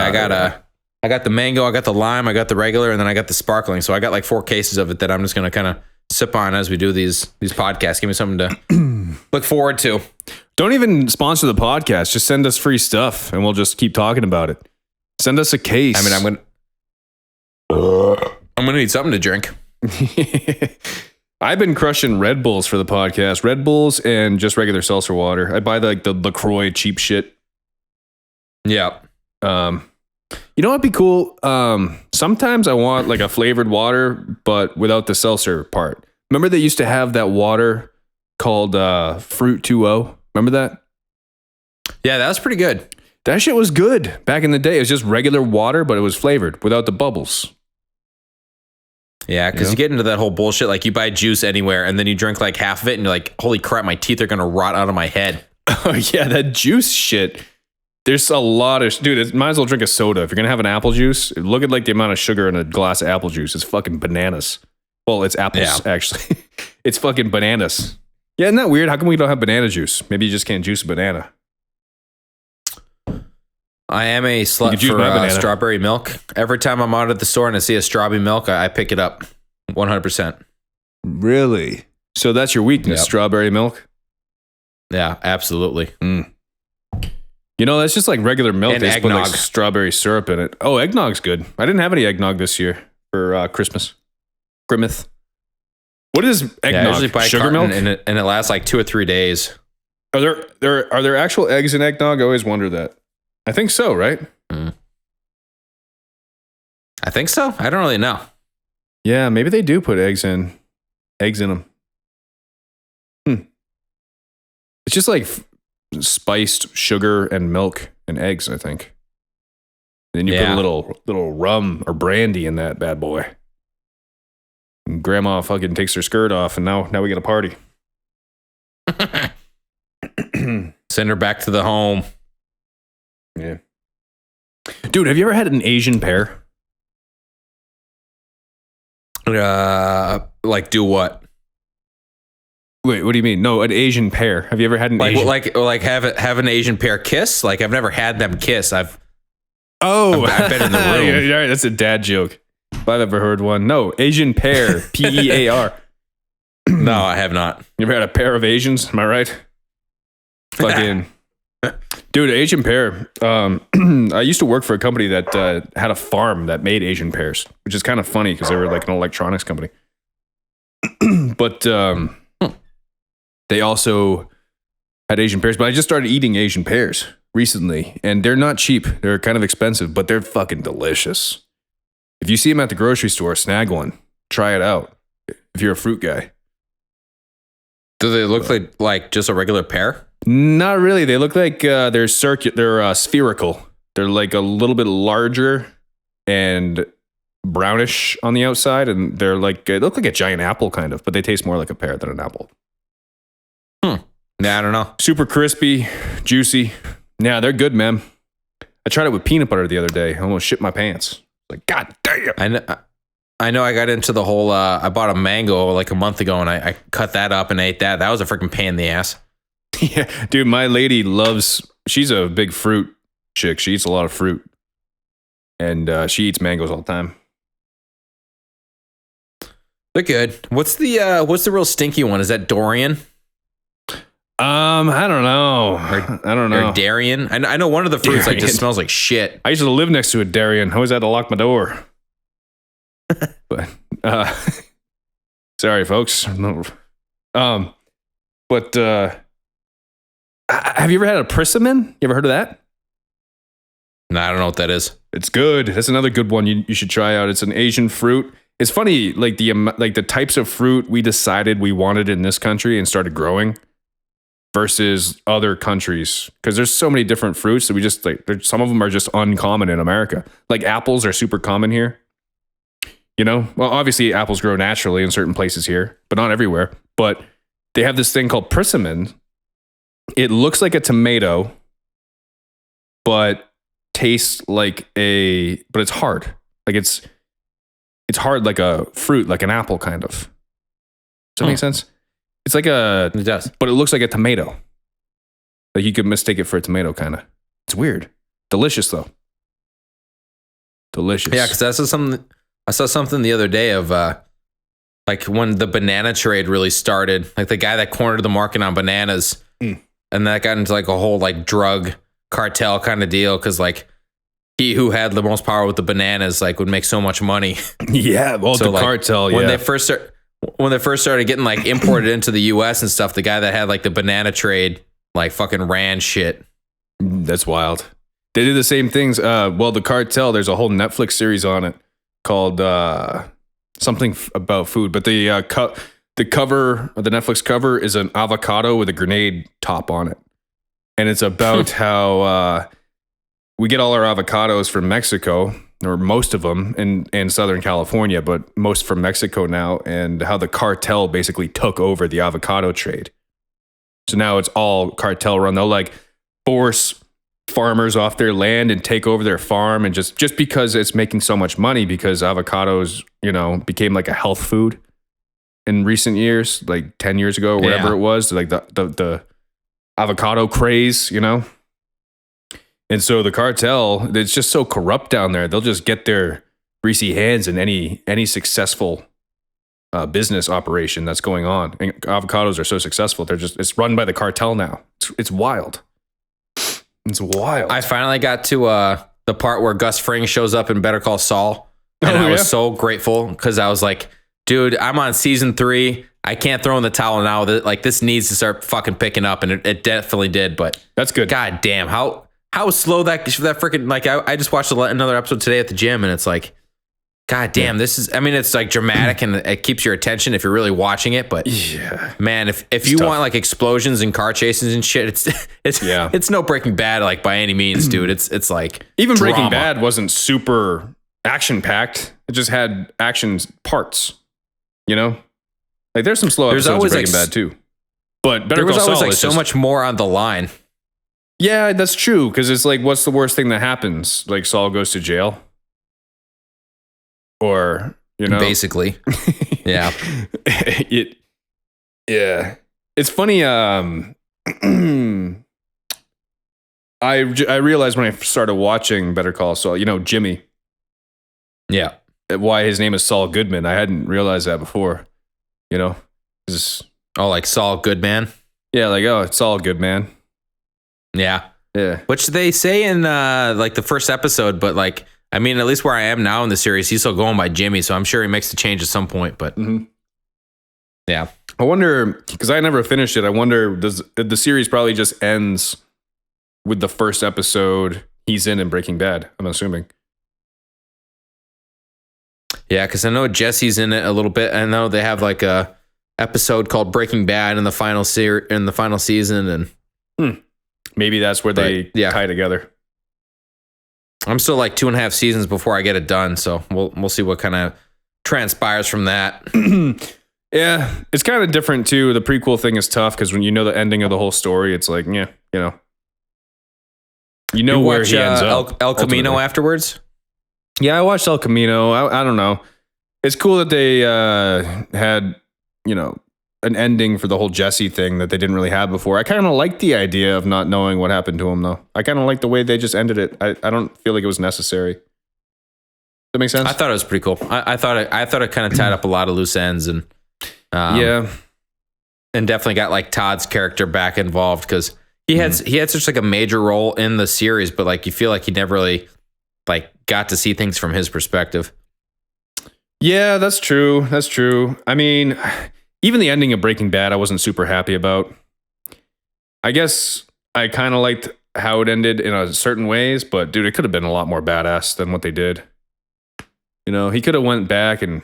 E: I got the mango, I got the lime, I got the regular, and then I got the sparkling. So I got like 4 cases of it that I'm just gonna kind of sip on as we do these podcasts. Give me something to look forward to.
D: Don't even sponsor the podcast. Just send us free stuff and we'll just keep talking about it. Send us a case.
E: I mean, I'm gonna need something to drink.
D: I've been crushing Red Bulls for the podcast. Red Bulls and just regular seltzer water. I buy the LaCroix cheap shit.
E: Yeah.
D: You know what'd be cool? Sometimes I want like a flavored water, but without the seltzer part. Remember they used to have that water called Fruit 2.0? Remember that?
E: Yeah, that was pretty good.
D: That shit was good back in the day. It was just regular water, but it was flavored without the bubbles.
E: Yeah, because you get into that whole bullshit. Like you buy juice anywhere and then you drink like half of it and you're like, holy crap, my teeth are going to rot out of my head.
D: Oh, yeah, that juice shit. There's a lot of... Dude, might as well drink a soda. If you're going to have an apple juice, look at like the amount of sugar in a glass of apple juice. It's fucking bananas. Well, it's apples, actually. It's fucking bananas. Yeah, isn't that weird? How come we don't have banana juice? Maybe you just can't juice a banana.
E: I am a slut for strawberry milk. Every time I'm out at the store and I see a strawberry milk, I pick it up 100%.
D: Really? So that's your weakness, strawberry milk?
E: Yeah, absolutely.
D: You know, that's just like regular milk.
E: And
D: they just put like
E: eggnog.
D: strawberry syrup in it. Oh, eggnog's good. I didn't have any eggnog this year for Christmas. Grimmeth. What is eggnog?
E: Yeah, I usually buy
D: sugar milk?
E: and it lasts like 2 or 3 days.
D: Are there actual eggs in eggnog? I always wonder that. I think so, right?
E: I think so. I don't really know.
D: Yeah, maybe they do put eggs in them. It's just like spiced sugar and milk and eggs, I think. Then you put a little rum or brandy in that bad boy. And grandma fucking takes her skirt off, and now we get a party.
E: Send her back to the home.
D: Yeah. Dude, have you ever had an Asian pear?
E: Like do what?
D: Wait, what do you mean? No, an Asian pear. Have you ever had an Asian?
E: Like have an Asian pear kiss? Like I've never had them kiss. I've been in the room.
D: Yeah, that's a dad joke. If I've ever heard one. No, Asian pear. Pear.
E: No, I have not.
D: You ever had a pair of Asians? Am I right? Fucking. Dude, Asian pear. I used to work for a company that had a farm that made Asian pears, which is kind of funny because they were like an electronics company. But they also had Asian pears. But I just started eating Asian pears recently, and they're not cheap. They're kind of expensive, but they're fucking delicious. If you see them at the grocery store, snag one. Try it out. If you're a fruit guy.
E: Do they look like just a regular pear?
D: Not really. They look like they're spherical. They're like a little bit larger and brownish on the outside, and they look like a giant apple kind of, but they taste more like a pear than an apple.
E: Yeah, I don't know.
D: Super crispy, juicy. Yeah, they're good, man. I tried it with peanut butter the other day. I almost shit my pants. Like, god damn.
E: I know I got into the whole, I bought a mango like a month ago and I cut that up and ate that. That was a freaking pain in the ass.
D: Yeah, dude, my lady she's a big fruit chick. She eats a lot of fruit. And she eats mangoes all the time.
E: They're good. What's the real stinky one? Is that Dorian?
D: I don't know. I don't know.
E: Or Darien? I know one of the fruits like just smells like shit.
D: I used to live next to a Darien. I always had to lock my door. But sorry, folks. But have you ever had a persimmon? You ever heard of that?
E: No, I don't know what that is.
D: It's good. That's another good one you should try out. It's an Asian fruit. It's funny, like the types of fruit we decided we wanted in this country and started growing versus other countries, because there's so many different fruits that we just some of them are just uncommon in America. Like apples are super common here. You know, well, obviously apples grow naturally in certain places here, but not everywhere. But they have this thing called persimmon. It looks like a tomato, but tastes like but it's hard. Like it's hard like a fruit, like an apple kind of. Does that make sense? It's like
E: it does,
D: but it looks like a tomato. Like you could mistake it for a tomato, kind of. It's weird. Delicious though. Delicious.
E: Yeah, because I saw something the other day of like when the banana trade really started. Like the guy that cornered the market on bananas, and that got into like a whole like drug cartel kind of deal. Because like he who had the most power with the bananas like would make so much money.
D: Yeah, well, so the cartel.
E: When they first started getting like imported into the U.S. and stuff, the guy that had like the banana trade like fucking ran shit.
D: That's wild. They did the same things. Well, the cartel. There's a whole Netflix series on it called something about food. But the cover, the Netflix cover, is an avocado with a grenade top on it, and it's about how we get all our avocados from Mexico, or most of them in Southern California, but most from Mexico now, and how the cartel basically took over the avocado trade. So now it's all cartel run. They'll like force farmers off their land and take over their farm, and just because it's making so much money, because avocados, became like a health food in recent years, like 10 years ago or whatever it was, like the avocado craze, And so the cartel, it's just so corrupt down there. They'll just get their greasy hands in any successful business operation that's going on. And avocados are so successful. It's run by the cartel now. It's wild. It's wild.
E: I finally got to the part where Gus Fring shows up in Better Call Saul. And I was so grateful because I was like, dude, I'm on season 3. I can't throw in the towel now. Like, this needs to start fucking picking up. And it definitely did. But
D: that's good.
E: God damn, how slow that freaking, like, I just watched another episode today at the gym, and it's like, God damn, this is, I mean, it's like dramatic and it keeps your attention if you're really watching it. But man, if you want like explosions and car chases and shit, it's no Breaking Bad, like, by any means, dude. It's like,
D: even
E: drama.
D: Breaking Bad wasn't super action packed. It just had action parts, like there's some slow episodes of Breaking Bad too. But Better Call Saul,
E: always like so much more on the line.
D: Yeah, that's true. Because it's like, what's the worst thing that happens? Like, Saul goes to jail, or
E: basically, yeah.
D: It's funny. I realized when I started watching Better Call Saul, Jimmy.
E: Yeah.
D: Why his name is Saul Goodman. I hadn't realized that before.
E: Like Saul Goodman.
D: Yeah, like, oh, it's Saul Goodman.
E: Yeah.
D: Yeah.
E: Which they say in like the first episode, but like, I mean, at least where I am now in the series, he's still going by Jimmy, so I'm sure he makes the change at some point. But yeah,
D: I wonder, because I never finished it. I wonder, the series probably just ends with the first episode he's in Breaking Bad, I'm assuming.
E: Yeah, because I know Jesse's in it a little bit. I know they have like a episode called Breaking Bad in the final season, and
D: maybe that's where they tie together.
E: I'm still like 2.5 seasons before I get it done, so we'll see what kind of transpires from that.
D: Yeah, it's kind of different too. The prequel thing is tough because when you know the ending of the whole story, it's like, where he ends up.
E: El Camino afterwards.
D: Yeah, I watched El Camino. I don't know. It's cool that they had an ending for the whole Jesse thing that they didn't really have before. I kind of like the idea of not knowing what happened to him, though. I kind of like the way they just ended it. I don't feel like it was necessary. Does that make sense?
E: I thought it was pretty cool. I thought it kind of tied up a lot of loose ends, and and definitely got like Todd's character back involved because he had such like a major role in the series, but like you feel like he never really like got to see things from his perspective.
D: Yeah, that's true. That's true. I mean, even the ending of Breaking Bad, I wasn't super happy about. I guess I kind of liked how it ended in a certain ways, but dude, it could have been a lot more badass than what they did. He could have went back and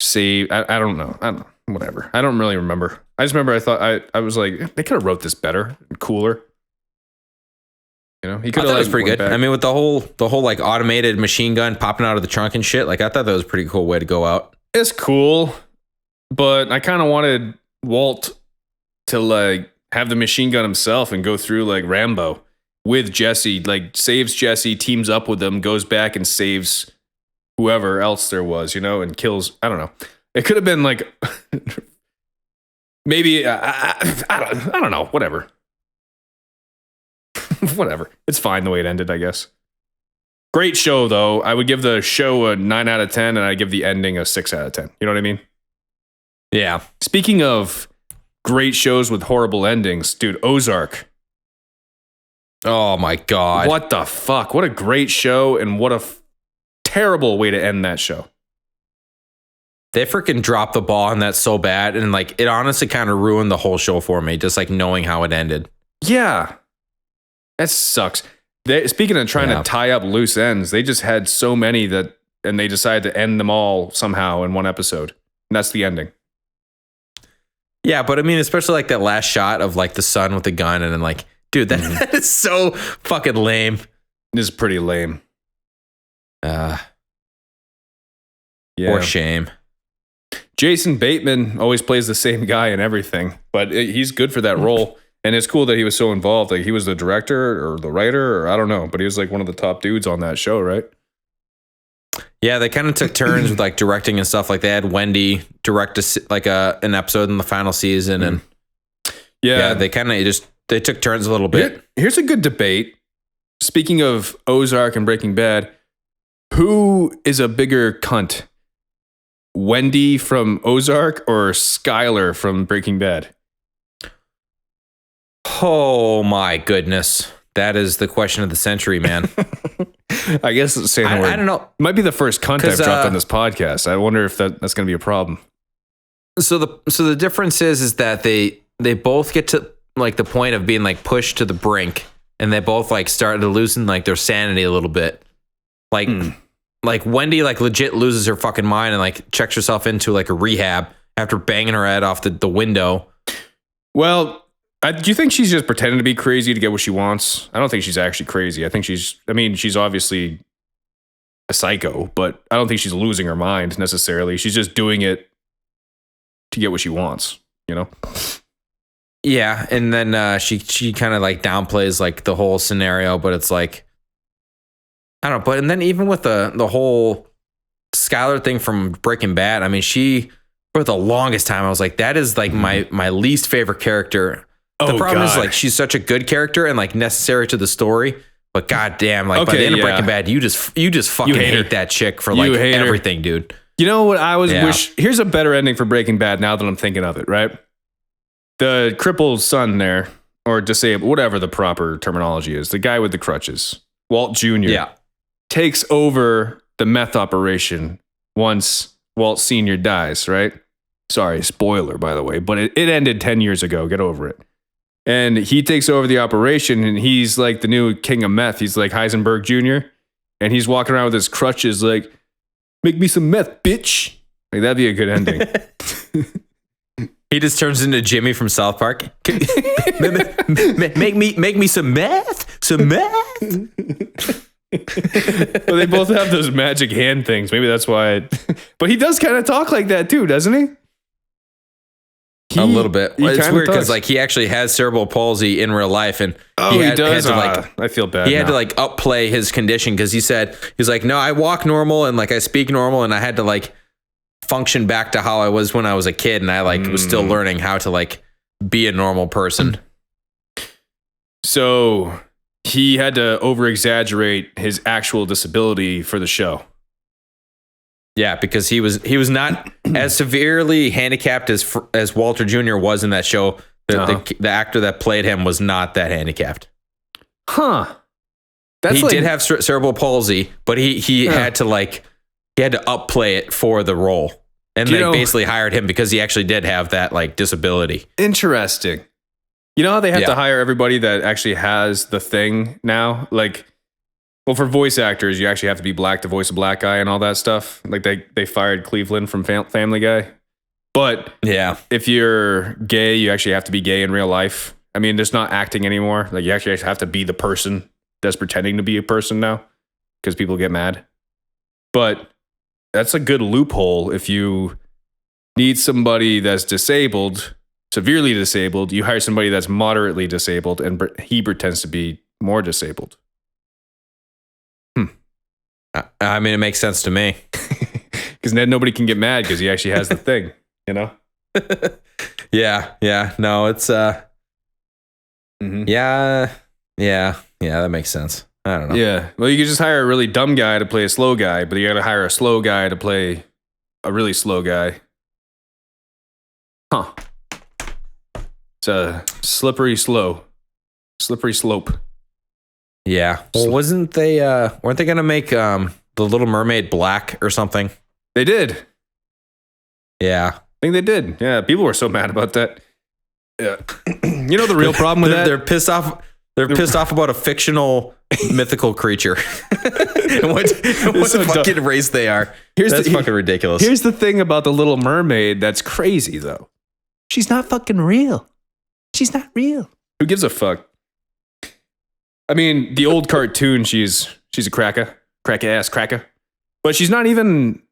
D: saved. I don't know. Whatever. I don't really remember. I just remember I thought I was like, they could have wrote this better and cooler. He could have.
E: That was pretty good. Back. I mean, with the whole like automated machine gun popping out of the trunk and shit. Like, I thought that was a pretty cool way to go out.
D: It's cool. But I kind of wanted Walt to like have the machine gun himself and go through like Rambo with Jesse, like saves Jesse, teams up with him, goes back and saves whoever else there was, and kills. I don't know. It could have been like maybe I don't know. Whatever. Whatever. It's fine the way it ended, I guess. Great show though. I would give the show a 9 out of 10, and I'd give the ending a 6 out of 10. You know what I mean?
E: Yeah.
D: Speaking of great shows with horrible endings, dude, Ozark.
E: Oh my God.
D: What the fuck? What a great show, and what a terrible way to end that show.
E: They freaking dropped the ball on that so bad, and like it honestly kind of ruined the whole show for me, just like knowing how it ended.
D: Yeah. That sucks. Speaking of trying to tie up loose ends, they just had so many and they decided to end them all somehow in one episode. And that's the ending.
E: Yeah, but I mean, especially like that last shot of like the son with the gun, and then like, dude, that is so fucking lame.
D: It is pretty lame. Yeah.
E: Or shame.
D: Jason Bateman always plays the same guy in everything, but he's good for that role. And it's cool that he was so involved. Like, he was the director or the writer, or I don't know, but he was like one of the top dudes on that show, right?
E: Yeah, they kind of took turns with like directing and stuff. Like, they had Wendy direct an episode in the final season, and they kind of they took turns a little bit.
D: Here's a good debate. Speaking of Ozark and Breaking Bad, who is a bigger cunt? Wendy from Ozark or Skyler from Breaking Bad?
E: Oh my goodness. That is the question of the century, man.
D: I guess saying the word.
E: I don't know.
D: Might be the first cunt I've dropped on this podcast. I wonder if that's going to be a problem.
E: So the difference is that they both get to like the point of being like pushed to the brink, and they both like started to loosen like their sanity a little bit. Like like Wendy like legit loses her fucking mind and like checks herself into like a rehab after banging her head off the window.
D: Well, do you think she's just pretending to be crazy to get what she wants? I don't think she's actually crazy. I think she's obviously a psycho, but I don't think she's losing her mind necessarily. She's just doing it to get what she wants, you know?
E: Yeah, and then she kind of like downplays like the whole scenario, but it's like, I don't know. But and then even with the whole Skylar thing from Breaking Bad, I mean, she for the longest time I was like, that is like my least favorite character. The problem is like she's such a good character and like necessary to the story, but goddamn, like by the end of Breaking Bad, you just fucking hate that chick for like everything, dude.
D: You know what I wish? Here's a better ending for Breaking Bad. Now that I'm thinking of it, right? The crippled son there, or disabled, whatever the proper terminology is, the guy with the crutches, Walt Jr. Takes over the meth operation once Walt Sr. dies, right? Sorry, spoiler, by the way, but it ended 10 years ago. Get over it. And he takes over the operation, and he's like the new king of meth. He's like Heisenberg Jr., and he's walking around with his crutches like, make me some meth, bitch. Like, that'd be a good ending.
E: He just turns into Jimmy from South Park. make me some meth, some meth.
D: Well, they both have those magic hand things. Maybe that's why. But he does kind of talk like that too, doesn't he?
E: A little bit. Well, it's weird because like he actually has cerebral palsy in real life, and
D: he does. I feel bad.
E: He had to like upplay his condition because he's like, no, I walk normal and like I speak normal, and I had to like function back to how I was when I was a kid, and I like was still learning how to like be a normal person.
D: So he had to over exaggerate his actual disability for the show.
E: Yeah, because he was not as severely handicapped as Walter Jr. was in that show. The actor that played him was not that handicapped.
D: Huh.
E: He did have cerebral palsy, but he had to upplay it for the role. And they basically hired him because he actually did have that like disability.
D: Interesting. You know how they have to hire everybody that actually has the thing now? Like, well, for voice actors, you actually have to be black to voice a black guy and all that stuff. Like they fired Cleveland from Family Guy. But if you're gay, you actually have to be gay in real life. I mean, there's not acting anymore. Like, you actually have to be the person that's pretending to be a person now because people get mad. But that's a good loophole. If you need somebody that's disabled, severely disabled, you hire somebody that's moderately disabled, and he pretends to be more disabled.
E: I mean, it makes sense to me.
D: Because then nobody can get mad because he actually has the thing, you know?
E: Yeah. No, it's yeah, that makes sense. I don't know.
D: Yeah. Well, you could just hire a really dumb guy to play a slow guy, but you got to hire a slow guy to play a really slow guy. Huh. It's a slippery slope.
E: Yeah. Well, weren't they going to make The Little Mermaid black or something?
D: They did.
E: Yeah.
D: I think they did. Yeah. People were so mad about that. Yeah. You know the real problem with that?
E: They're pissed off. They're pissed off about a fictional mythical creature. what so fucking race they are. That's fucking ridiculous.
D: Here's the thing about The Little Mermaid that's crazy, though. She's not fucking real. She's not real. Who gives a fuck? I mean, the old cartoon, she's a cracker. But she's not even.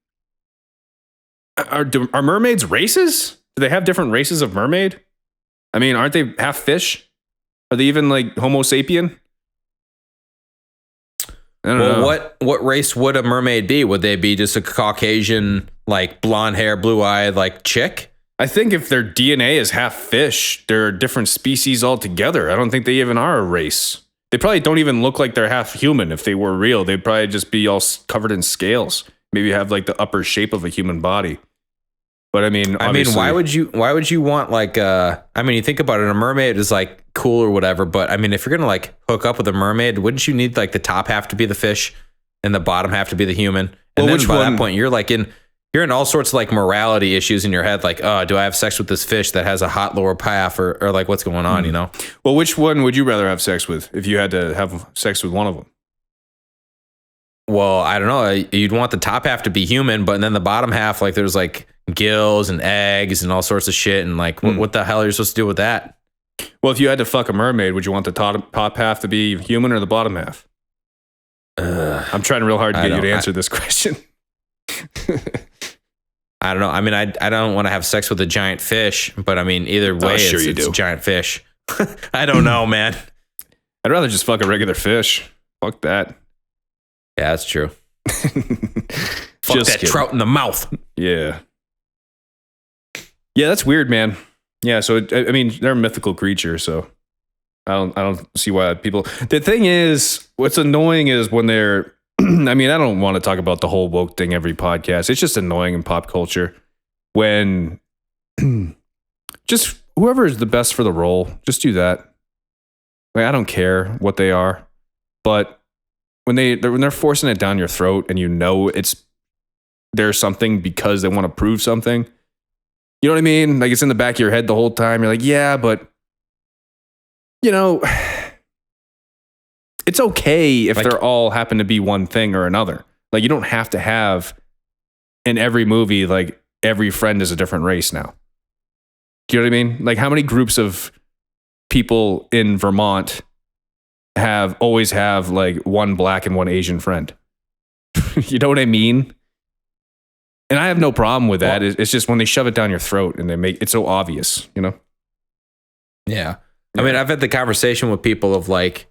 D: Are mermaids races? Do they have different races of mermaid? I mean, aren't they half fish? Are they even like Homo sapien? I don't know.
E: What race would a mermaid be? Would they be just a Caucasian, like blonde hair, blue eyed, like chick?
D: I think if their DNA is half fish, they're a different species altogether. I don't think they even are a race. They probably don't even look like they're half human. If they were real, they'd probably just be all covered in scales. Maybe have like the upper shape of a human body. But I mean,
E: why would you want like you think about it, a mermaid is like cool or whatever, but I mean, if you're gonna like hook up with a mermaid, wouldn't you need like the top half to be the fish and the bottom half to be the human? And then by that point, you're in all sorts of like morality issues in your head, like, oh, do I have sex with this fish that has a hot lower half, or like what's going on, you know?
D: Well, which one would you rather have sex with if you had to have sex with one of them?
E: Well, I don't know. You'd want the top half to be human, but then the bottom half, like there's like gills and eggs and all sorts of shit. And like, what the hell are you supposed to do with that?
D: Well, if you had to fuck a mermaid, would you want the top half to be human or the bottom half? I'm trying real hard to get you to answer this question.
E: I don't know. I mean, I don't want to have sex with a giant fish, but I mean, either way, it's a giant fish. I don't know, man.
D: I'd rather just fuck a regular fish. Fuck that.
E: Yeah, that's true. Fuck
D: Just
E: that
D: kidding.
E: trout in the mouth.
D: Yeah. Yeah, that's weird, man. Yeah, so I mean, they're a mythical creature, so I don't see why people. The thing is, what's annoying is when they're. I mean, I don't want to talk about the whole woke thing every podcast. It's just annoying in pop culture when just whoever is the best for the role, just do that. Like, I don't care what they are, but when they're forcing it down your throat and you know there's something because they want to prove something. You know what I mean? Like it's in the back of your head the whole time. You're like, yeah, but you know, it's okay if they're all happen to be one thing or another. Like you don't have to have in every movie, like every friend is a different race now. Do you know what I mean? Like how many groups of people in Vermont always have like one black and one Asian friend? You know what I mean? And I have no problem with that. It's just when they shove it down your throat and they make it so obvious, you know?
E: Yeah. I mean, I've had the conversation with people of like,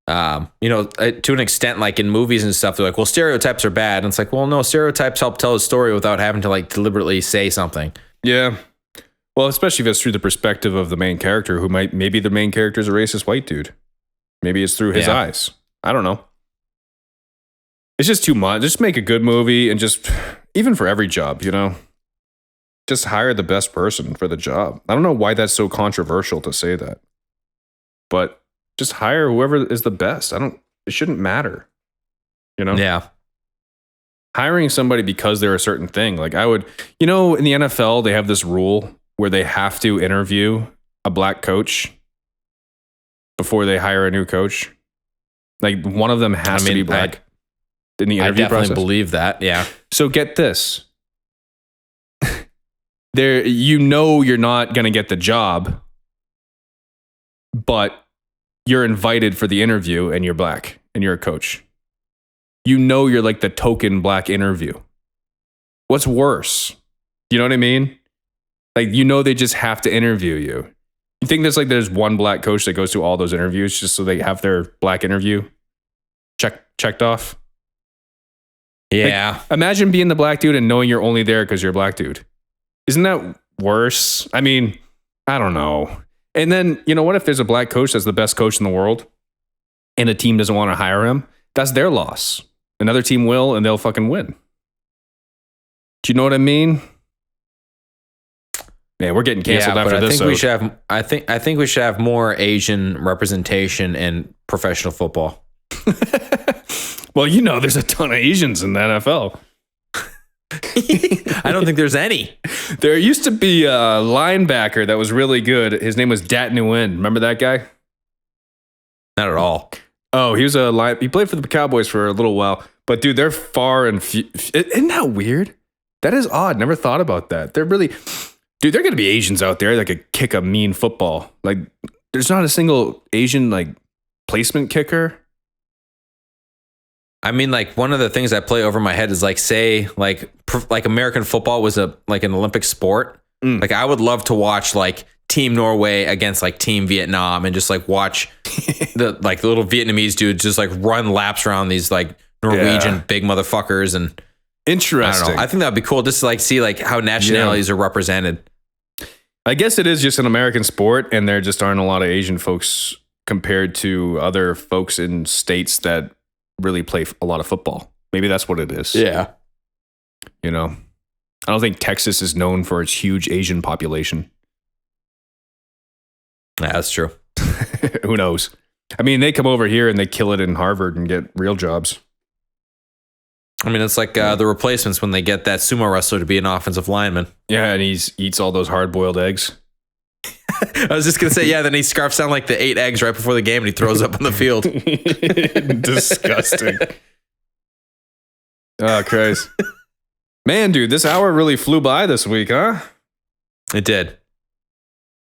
E: to an extent, like in movies and stuff, they're like, well, stereotypes are bad. And it's like, well, no, stereotypes help tell a story without having to like deliberately say something.
D: Yeah. Well, especially if it's through the perspective of the main character maybe the main character is a racist white dude. Maybe it's through his eyes. I don't know. It's just too much. Just make a good movie and just, even for every job, you know, just hire the best person for the job. I don't know why that's so controversial to say that, but just hire whoever is the best. It shouldn't matter, you know?
E: Yeah.
D: Hiring somebody because they're a certain thing. Like in the NFL, they have this rule where they have to interview a black coach before they hire a new coach. Like one of them has to be black in the interview process.
E: I definitely believe that. Yeah.
D: So get this. You're not going to get the job, but you're invited for the interview and you're black and you're a coach. You're like the token black interview. What's worse? You know what I mean? Like, they just have to interview you. You think there's one black coach that goes to all those interviews just so they have their black interview checked off?
E: Yeah.
D: Like, imagine being the black dude and knowing you're only there because you're a black dude. Isn't that worse? I mean, I don't know. And then, what if there's a black coach that's the best coach in the world and a team doesn't want to hire him? That's their loss. Another team will and they'll fucking win. Do you know what I mean? Man, we're getting canceled after this.
E: I think we should have more Asian representation in professional football.
D: Well, there's a ton of Asians in the NFL.
E: I don't think there's any.
D: There used to be a linebacker that was really good. His name was Dat Nguyen. Remember that guy?
E: Not at all.
D: Oh, he played for the Cowboys for a little while. But dude, they're far and few. Isn't that weird? That is odd. Never thought about that. They're going to be Asians out there that could kick a mean football. Like, there's not a single Asian, like, placement kicker.
E: I mean, like one of the things that play over my head is like, say, like American football was an Olympic sport. Like I would love to watch like Team Norway against like Team Vietnam and just like watch the little Vietnamese dudes just like run laps around these like Norwegian big motherfuckers. And
D: interesting.
E: I don't know. I think that'd be cool just to like see like how nationalities are represented.
D: I guess it is just an American sport, and there just aren't a lot of Asian folks compared to other folks in states that really play a lot of football. Maybe that's what it is.
E: Yeah.
D: You know, I don't think Texas is known for its huge Asian population.
E: Yeah, that's true.
D: Who knows? I mean, they come over here and they kill it in Harvard and get real jobs.
E: I mean, it's like the replacements when they get that sumo wrestler to be an offensive lineman.
D: Yeah, and he eats all those hard-boiled eggs.
E: I was just going to say, yeah, then he scarfs down like the 8 eggs right before the game and he throws up on the field.
D: Disgusting. Oh, Christ. Man, dude, this hour really flew by this week, huh?
E: It did.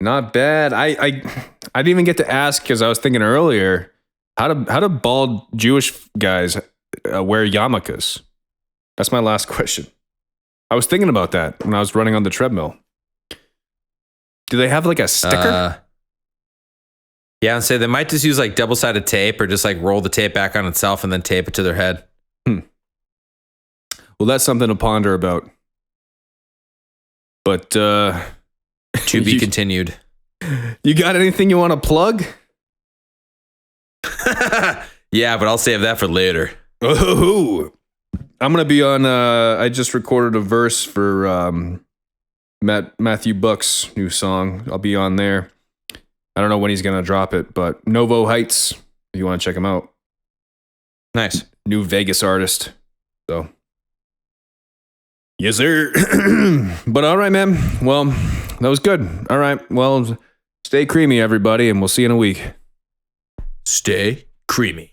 D: Not bad. I didn't even get to ask because I was thinking earlier, how do bald Jewish guys wear yarmulkes? That's my last question. I was thinking about that when I was running on the treadmill. Do they have like a sticker?
E: Yeah, and say they might just use like double-sided tape or just like roll the tape back on itself and then tape it to their head.
D: Well, that's something to ponder about. But
E: to be continued.
D: You got anything you want to plug?
E: Yeah, but I'll save that for later.
D: Oh, I'm gonna be on. I just recorded a verse for Matthew Buck's new song. I'll be on there. I don't know when he's gonna drop it, but Novo Heights. If you want to check him out,
E: Nice.
D: new Vegas artist. So, yes, sir. But all right, man. Well, that was good. All right. Well, stay creamy, everybody, and we'll see you in a week.
E: Stay creamy.